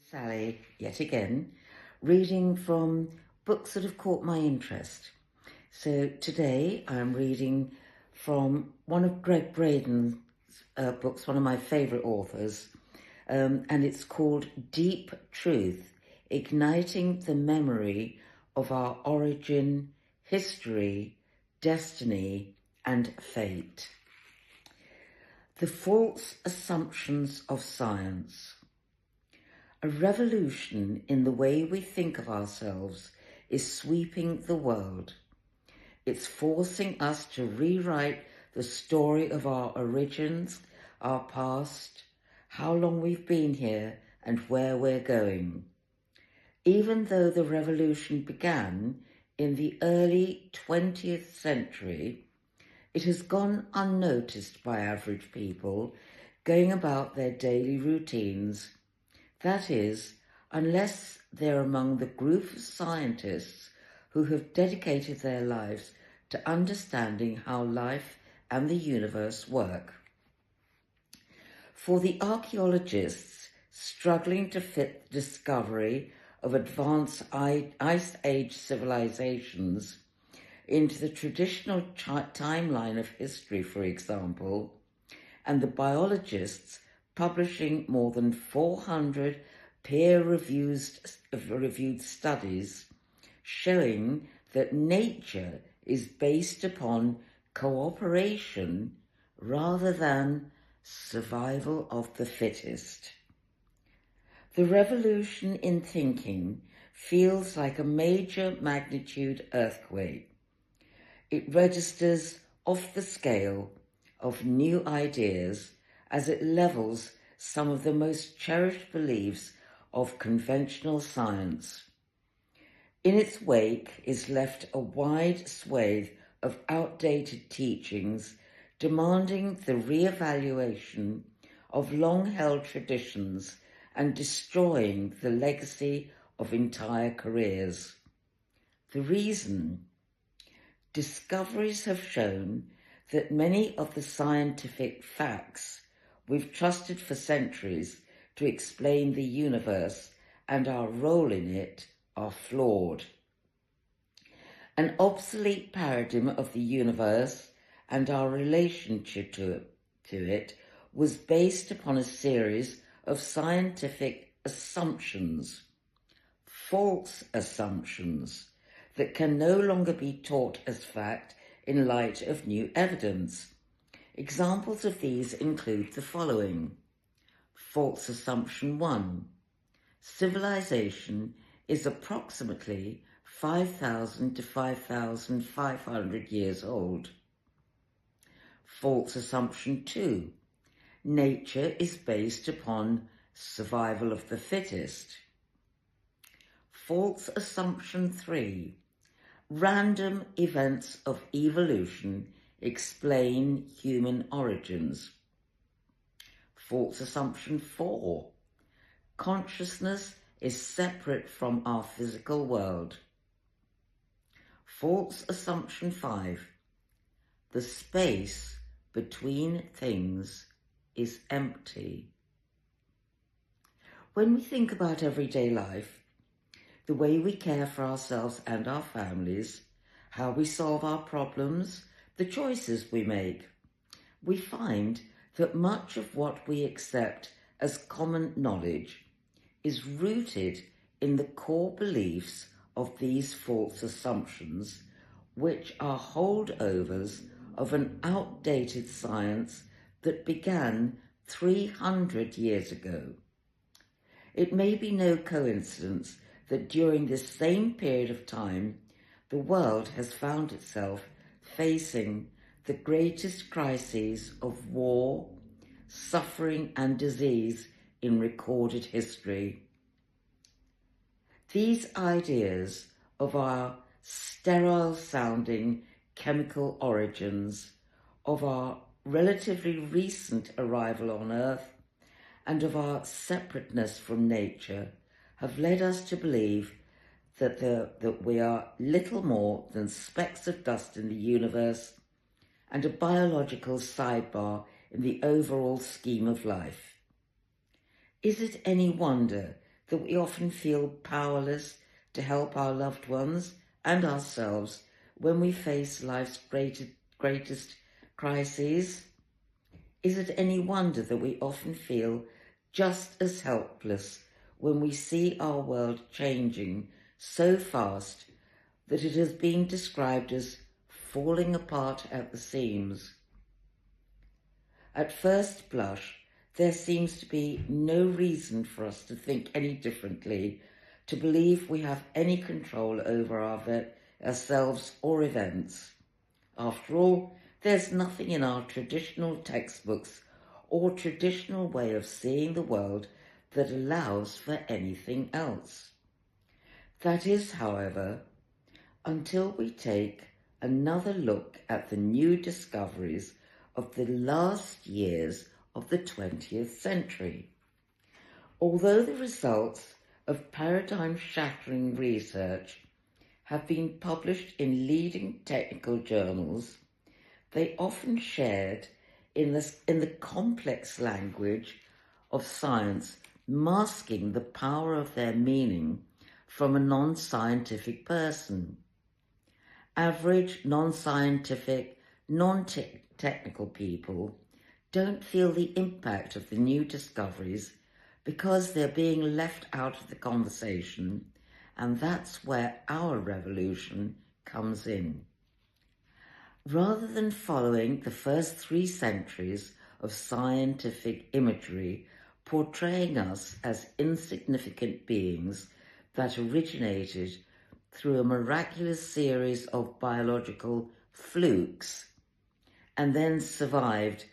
Sally, yet again, reading from books that have caught my interest. So today I'm reading from one of Gregg Braden's books, one of my favourite authors, and it's called Deep Truth, Igniting the Memory of Our Origin, History, Destiny and Fate. The False Assumptions of Science. A revolution in the way we think of ourselves is sweeping the world. It's forcing us to rewrite the story of our origins, our past, how long we've been here, and where we're going. Even though the revolution began in the early 20th century, it has gone unnoticed by average people going about their daily routines. That is, unless they're among the group of scientists who have dedicated their lives to understanding how life and the universe work. For the archaeologists struggling to fit the discovery of advanced Ice Age civilizations into the traditional timeline of history, for example, and the biologists publishing more than 400 peer-reviewed studies showing that nature is based upon cooperation rather than survival of the fittest. The revolution in thinking feels like a major magnitude earthquake. It registers off the scale of new ideas as it levels some of the most cherished beliefs of conventional science. In its wake is left a wide swathe of outdated teachings demanding the re-evaluation of long-held traditions and destroying the legacy of entire careers. The reason? Discoveries have shown that many of the scientific facts we've trusted for centuries to explain the universe and our role in it are flawed. An obsolete paradigm of the universe and our relationship to it was based upon a series of scientific assumptions, false assumptions, that can no longer be taught as fact in light of new evidence. Examples of these include the following. False assumption 1. Civilization is approximately 5,000 to 5,500 years old. False assumption 2. Nature is based upon survival of the fittest. False assumption 3. Random events of evolution explain human origins. False assumption 4. Consciousness is separate from our physical world. False assumption 5. The space between things is empty. When we think about everyday life, the way we care for ourselves and our families, how we solve our problems, the choices we make, we find that much of what we accept as common knowledge is rooted in the core beliefs of these false assumptions, which are holdovers of an outdated science that began 300 years ago. It may be no coincidence that during this same period of time, the world has found itself facing the greatest crises of war, suffering and disease in recorded history. These ideas of our sterile-sounding chemical origins, of our relatively recent arrival on Earth, and of our separateness from nature have led us to believe that we are little more than specks of dust in the universe and a biological sidebar in the overall scheme of life. Is it any wonder that we often feel powerless to help our loved ones and ourselves when we face life's greatest crises? Is it any wonder that we often feel just as helpless when we see our world changing so fast that it has been described as falling apart at the seams? At first blush, there seems to be no reason for us to think any differently, to believe we have any control over ourselves or events. After all, there's nothing in our traditional textbooks or traditional way of seeing the world that allows for anything else. That is, however, until we take another look at the new discoveries of the last years of the 20th century. Although the results of paradigm-shattering research have been published in leading technical journals, they often shared in the complex language of science, masking the power of their meaning from a non-scientific person. Average, non-scientific, non-technical people don't feel the impact of the new discoveries because they're being left out of the conversation, and that's where our revolution comes in. Rather than following the first 3 centuries of scientific imagery portraying us as insignificant beings that originated through a miraculous series of biological flukes and then survived